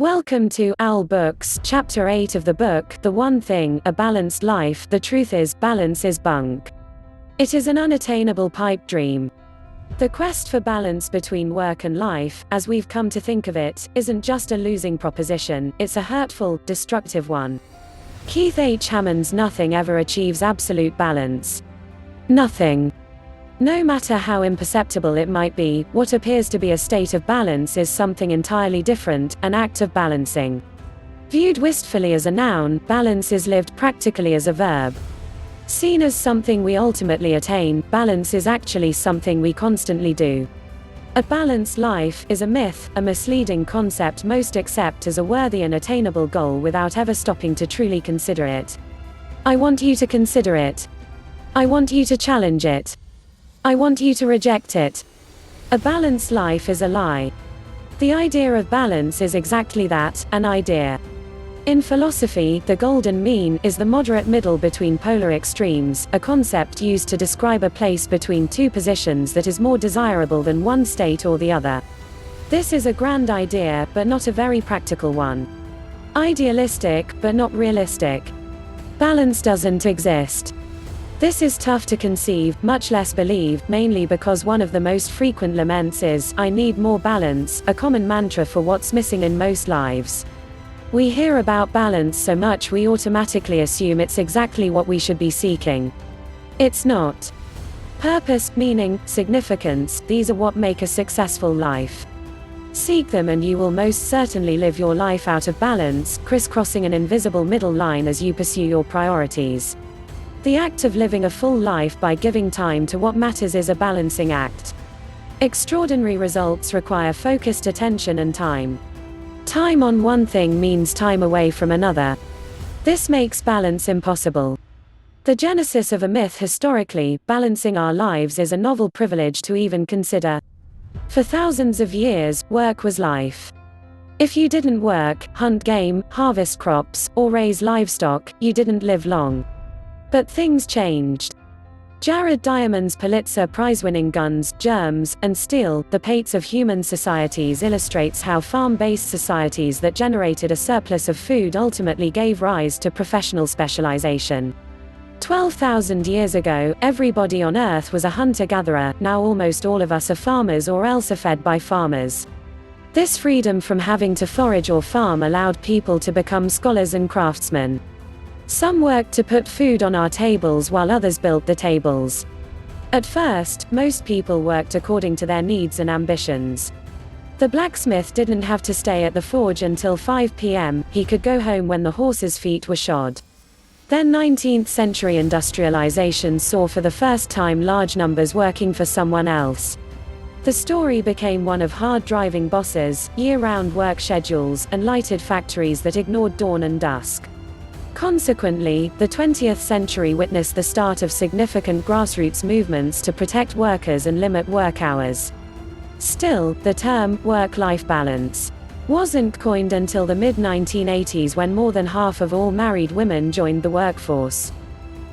Welcome to Owl Books, Chapter 8 of the book, The One Thing, A Balanced Life. The truth is, balance is bunk. It is an unattainable pipe dream. The quest for balance between work and life, as we've come to think of it, isn't just a losing proposition, it's a hurtful, destructive one. Keith H. Hammond's nothing ever achieves absolute balance. Nothing. No matter how imperceptible it might be, what appears to be a state of balance is something entirely different, an act of balancing. Viewed wistfully as a noun, balance is lived practically as a verb. Seen as something we ultimately attain, balance is actually something we constantly do. A balanced life is a myth, a misleading concept most accept as a worthy and attainable goal without ever stopping to truly consider it. I want you to consider it. I want you to challenge it. I want you to reject it. A balanced life is a lie. The idea of balance is exactly that, an idea. In philosophy, the golden mean is the moderate middle between polar extremes, a concept used to describe a place between two positions that is more desirable than one state or the other. This is a grand idea, but not a very practical one. Idealistic, but not realistic. Balance doesn't exist. This is tough to conceive, much less believe, mainly because one of the most frequent laments is, "I need more balance," a common mantra for what's missing in most lives. We hear about balance so much we automatically assume it's exactly what we should be seeking. It's not. Purpose, meaning, significance, these are what make a successful life. Seek them and you will most certainly live your life out of balance, crisscrossing an invisible middle line as you pursue your priorities. The act of living a full life by giving time to what matters is a balancing act. Extraordinary results require focused attention and time. Time on one thing means time away from another. This makes balance impossible. The genesis of a myth historically, balancing our lives is a novel privilege to even consider. For thousands of years, work was life. If you didn't work, hunt game, harvest crops, or raise livestock, you didn't live long. But things changed. Jared Diamond's Pulitzer Prize-winning Guns, Germs, and Steel, The Pates of Human Societies illustrates how farm-based societies that generated a surplus of food ultimately gave rise to professional specialization. 12,000 years ago, everybody on Earth was a hunter-gatherer, now almost all of us are farmers or else are fed by farmers. This freedom from having to forage or farm allowed people to become scholars and craftsmen. Some worked to put food on our tables while others built the tables. At first, most people worked according to their needs and ambitions. The blacksmith didn't have to stay at the forge until 5 p.m., he could go home when the horse's feet were shod. Then 19th century industrialization saw for the first time large numbers working for someone else. The story became one of hard-driving bosses, year-round work schedules, and lighted factories that ignored dawn and dusk. Consequently, the 20th century witnessed the start of significant grassroots movements to protect workers and limit work hours. Still, the term work-life balance wasn't coined until the mid-1980s when more than half of all married women joined the workforce.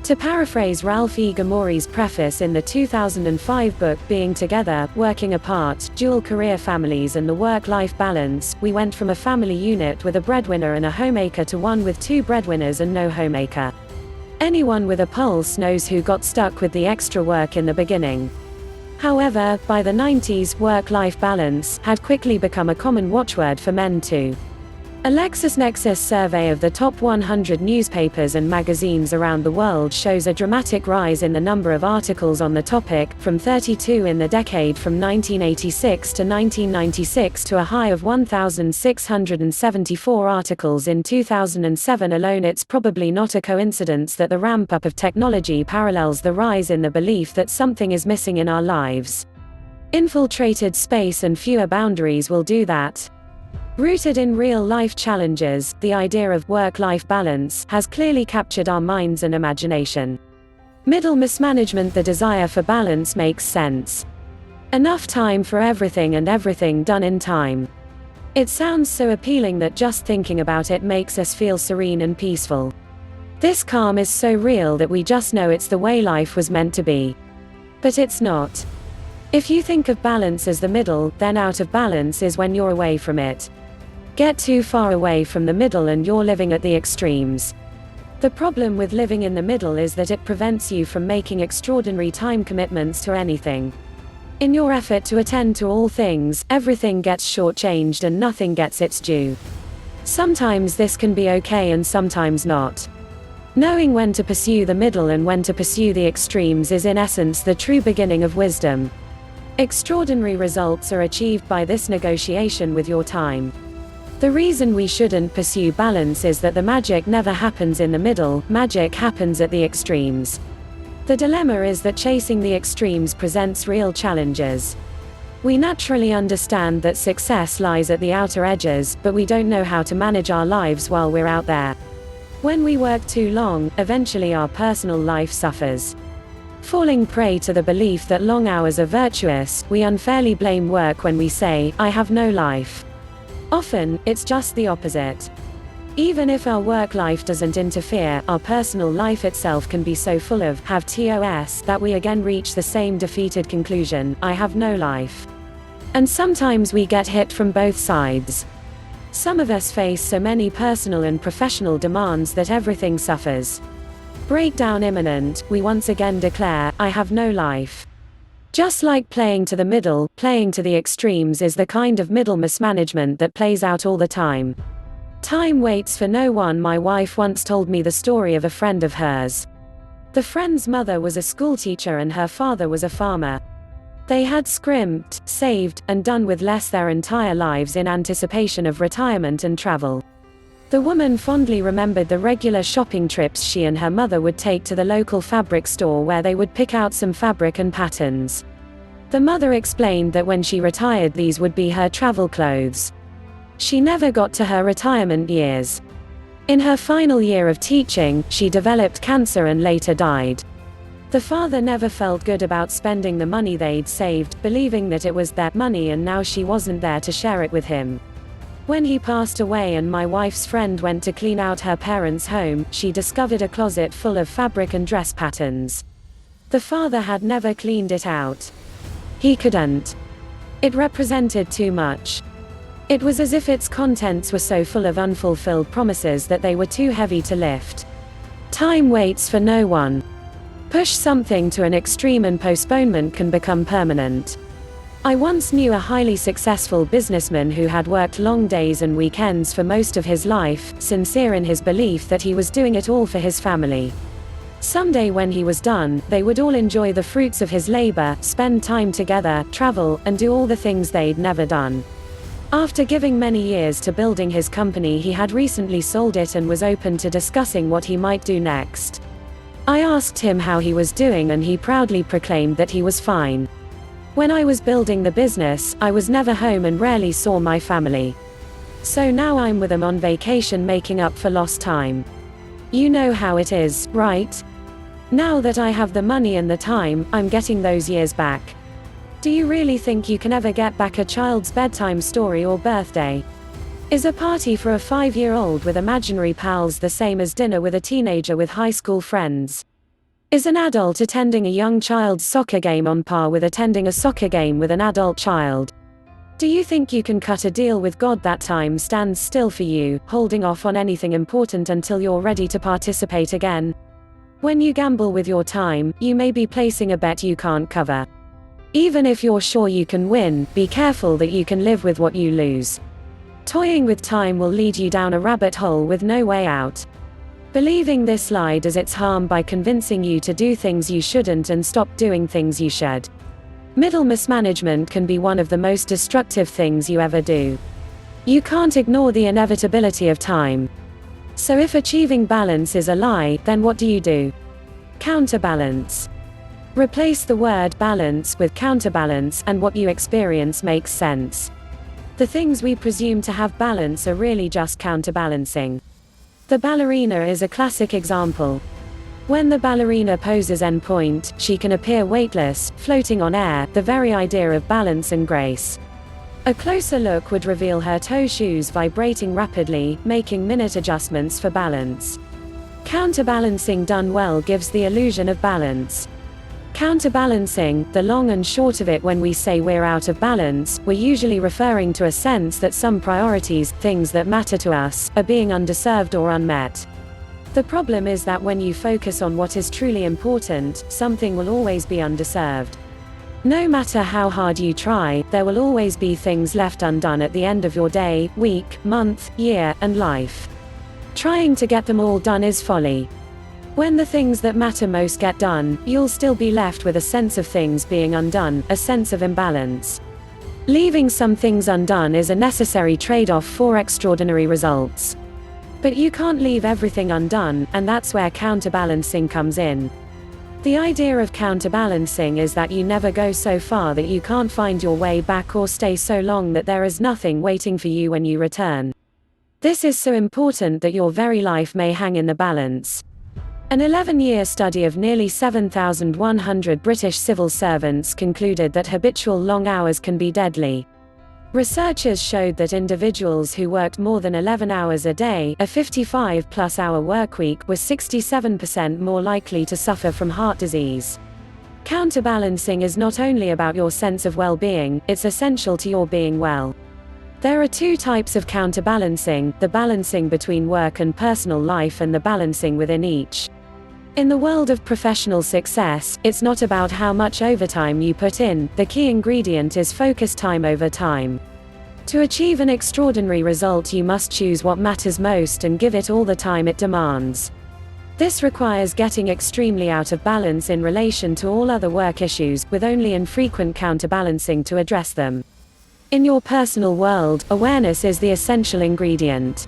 To paraphrase Ralph E. Gamori's preface in the 2005 book Being Together, Working Apart, Dual Career Families and the Work-Life Balance, we went from a family unit with a breadwinner and a homemaker to one with two breadwinners and no homemaker. Anyone with a pulse knows who got stuck with the extra work in the beginning. However, by the 90s, work-life balance had quickly become a common watchword for men too. A LexisNexis survey of the top 100 newspapers and magazines around the world shows a dramatic rise in the number of articles on the topic, from 32 in the decade from 1986 to 1996 to a high of 1,674 articles in 2007 alone. It's probably not a coincidence that the ramp-up of technology parallels the rise in the belief that something is missing in our lives. Infiltrated space and fewer boundaries will do that. Rooted in real-life challenges, the idea of work-life balance has clearly captured our minds and imagination. Middle mismanagement. The desire for balance makes sense. Enough time for everything and everything done in time. It sounds so appealing that just thinking about it makes us feel serene and peaceful. This calm is so real that we just know it's the way life was meant to be. But it's not. If you think of balance as the middle, then out of balance is when you're away from it. Get too far away from the middle and you're living at the extremes. The problem with living in the middle is that it prevents you from making extraordinary time commitments to anything. In your effort to attend to all things, everything gets shortchanged and nothing gets its due. Sometimes this can be okay and sometimes not. Knowing when to pursue the middle and when to pursue the extremes is in essence the true beginning of wisdom. Extraordinary results are achieved by this negotiation with your time. The reason we shouldn't pursue balance is that the magic never happens in the middle, magic happens at the extremes. The dilemma is that chasing the extremes presents real challenges. We naturally understand that success lies at the outer edges, but we don't know how to manage our lives while we're out there. When we work too long, eventually our personal life suffers. Falling prey to the belief that long hours are virtuous, we unfairly blame work when we say, "I have no life." Often, it's just the opposite. Even if our work life doesn't interfere, our personal life itself can be so full of have tos that we again reach the same defeated conclusion, "I have no life." And sometimes we get hit from both sides. Some of us face so many personal and professional demands that everything suffers. Breakdown imminent, we once again declare, "I have no life." Just like playing to the middle, playing to the extremes is the kind of middle mismanagement that plays out all the time. Time waits for no one. My wife once told me the story of a friend of hers. The friend's mother was a schoolteacher and her father was a farmer. They had scrimped, saved, and done with less their entire lives in anticipation of retirement and travel. The woman fondly remembered the regular shopping trips she and her mother would take to the local fabric store where they would pick out some fabric and patterns. The mother explained that when she retired these would be her travel clothes. She never got to her retirement years. In her final year of teaching, she developed cancer and later died. The father never felt good about spending the money they'd saved, believing that it was their money and now she wasn't there to share it with him. When he passed away and my wife's friend went to clean out her parents' home, she discovered a closet full of fabric and dress patterns. The father had never cleaned it out. He couldn't. It represented too much. It was as if its contents were so full of unfulfilled promises that they were too heavy to lift. Time waits for no one. Push something to an extreme and postponement can become permanent. I once knew a highly successful businessman who had worked long days and weekends for most of his life, sincere in his belief that he was doing it all for his family. Someday when he was done, they would all enjoy the fruits of his labor, spend time together, travel, and do all the things they'd never done. After giving many years to building his company, he had recently sold it and was open to discussing what he might do next. I asked him how he was doing and he proudly proclaimed that he was fine. When I was building the business, I was never home and rarely saw my family. So now I'm with them on vacation making up for lost time. You know how it is, right? Now that I have the money and the time, I'm getting those years back. Do you really think you can ever get back a child's bedtime story or birthday? Is a party for a 5-year-old with imaginary pals the same as dinner with a teenager with high school friends? Is an adult attending a young child's soccer game on par with attending a soccer game with an adult child? Do you think you can cut a deal with God that time stands still for you, holding off on anything important until you're ready to participate again? When you gamble with your time, you may be placing a bet you can't cover. Even if you're sure you can win, be careful that you can live with what you lose. Toying with time will lead you down a rabbit hole with no way out. Believing this lie does its harm by convincing you to do things you shouldn't and stop doing things you should. Middle mismanagement can be one of the most destructive things you ever do. You can't ignore the inevitability of time. So if achieving balance is a lie, then what do? Counterbalance. Replace the word balance with counterbalance, and what you experience makes sense. The things we presume to have balance are really just counterbalancing. The ballerina is a classic example. When the ballerina poses en pointe, she can appear weightless, floating on air, the very idea of balance and grace. A closer look would reveal her toe shoes vibrating rapidly, making minute adjustments for balance. Counterbalancing done well gives the illusion of balance. Counterbalancing, the long and short of it, when we say we're out of balance, we're usually referring to a sense that some priorities, things that matter to us, are being underserved or unmet. The problem is that when you focus on what is truly important, something will always be underserved. No matter how hard you try, there will always be things left undone at the end of your day, week, month, year, and life. Trying to get them all done is folly. When the things that matter most get done, you'll still be left with a sense of things being undone, a sense of imbalance. Leaving some things undone is a necessary trade-off for extraordinary results. But you can't leave everything undone, and that's where counterbalancing comes in. The idea of counterbalancing is that you never go so far that you can't find your way back, or stay so long that there is nothing waiting for you when you return. This is so important that your very life may hang in the balance. An 11-year study of nearly 7,100 British civil servants concluded that habitual long hours can be deadly. Researchers showed that individuals who worked more than 11 hours a day, a 55-plus hour workweek, were 67% more likely to suffer from heart disease. Counterbalancing is not only about your sense of well-being, it's essential to your being well. There are two types of counterbalancing: the balancing between work and personal life, and the balancing within each. In the world of professional success, it's not about how much overtime you put in, the key ingredient is focused time over time. To achieve an extraordinary result, you must choose what matters most and give it all the time it demands. This requires getting extremely out of balance in relation to all other work issues, with only infrequent counterbalancing to address them. In your personal world, awareness is the essential ingredient.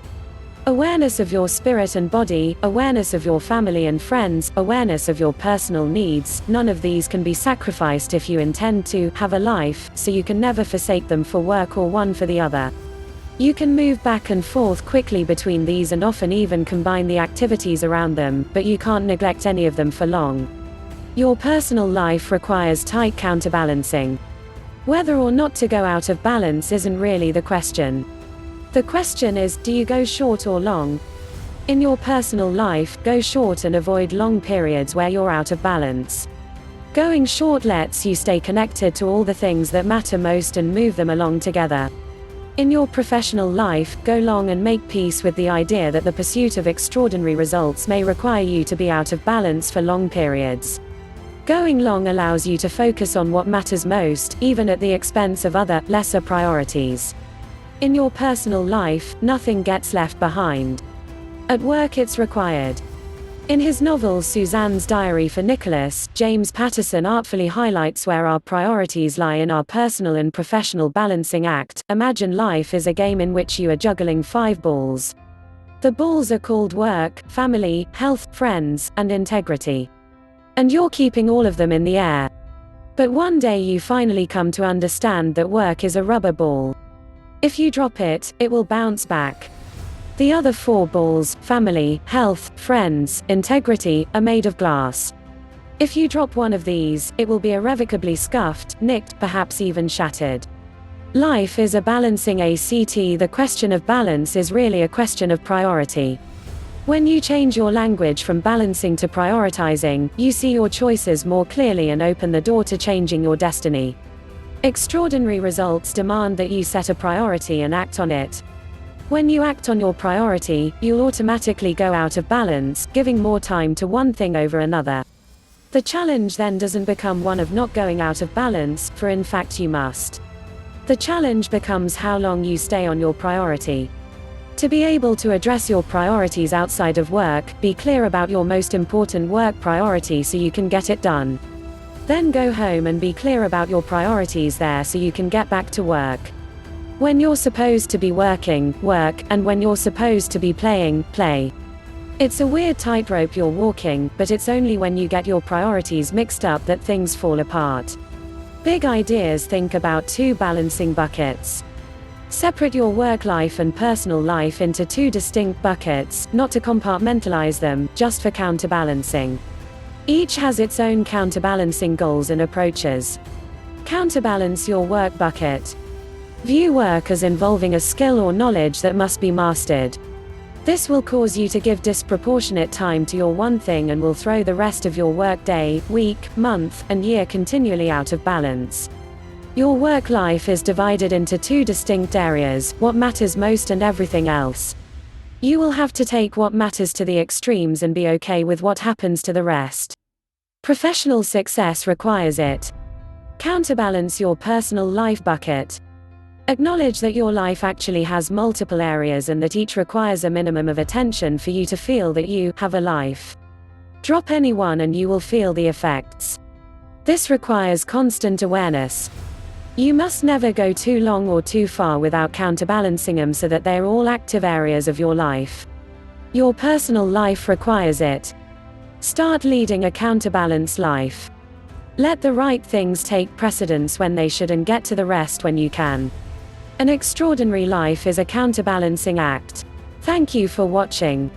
Awareness of your spirit and body, awareness of your family and friends, awareness of your personal needs. None of these can be sacrificed if you intend to have a life, so you can never forsake them for work or one for the other. You can move back and forth quickly between these and often even combine the activities around them, but you can't neglect any of them for long. Your personal life requires tight counterbalancing. Whether or not to go out of balance isn't really the question. The question is, do you go short or long? In your personal life, go short and avoid long periods where you're out of balance. Going short lets you stay connected to all the things that matter most and move them along together. In your professional life, go long and make peace with the idea that the pursuit of extraordinary results may require you to be out of balance for long periods. Going long allows you to focus on what matters most, even at the expense of other, lesser priorities. In your personal life, nothing gets left behind. At work, it's required. In his novel Suzanne's Diary for Nicholas, James Patterson artfully highlights where our priorities lie in our personal and professional balancing act. Imagine life is a game in which you are juggling 5 balls. The balls are called work, family, health, friends, and integrity. And you're keeping all of them in the air. But one day you finally come to understand that work is a rubber ball. If you drop it, it will bounce back. The other 4 balls, family, health, friends, integrity, are made of glass. If you drop one of these, it will be irrevocably scuffed, nicked, perhaps even shattered. Life is a balancing act. The question of balance is really a question of priority. When you change your language from balancing to prioritizing, you see your choices more clearly and open the door to changing your destiny. Extraordinary results demand that you set a priority and act on it. When you act on your priority, you'll automatically go out of balance, giving more time to one thing over another. The challenge then doesn't become one of not going out of balance, for in fact you must. The challenge becomes how long you stay on your priority. To be able to address your priorities outside of work, be clear about your most important work priority so you can get it done. Then go home and be clear about your priorities there so you can get back to work. When you're supposed to be working, work, and when you're supposed to be playing, play. It's a weird tightrope you're walking, but it's only when you get your priorities mixed up that things fall apart. Big ideas think about 2 balancing buckets. Separate your work life and personal life into 2 distinct buckets, not to compartmentalize them, just for counterbalancing. Each has its own counterbalancing goals and approaches. Counterbalance your work bucket. View work as involving a skill or knowledge that must be mastered. This will cause you to give disproportionate time to your one thing and will throw the rest of your work day, week, month, and year continually out of balance. Your work life is divided into two distinct areas: what matters most and everything else. You will have to take what matters to the extremes and be okay with what happens to the rest. Professional success requires it. Counterbalance your personal life bucket. Acknowledge that your life actually has multiple areas and that each requires a minimum of attention for you to feel that you have a life. Drop any one and you will feel the effects. This requires constant awareness. You must never go too long or too far without counterbalancing them so that they're all active areas of your life. Your personal life requires it. Start leading a counterbalanced life. Let the right things take precedence when they should and get to the rest when you can. An extraordinary life is a counterbalancing act. Thank you for watching.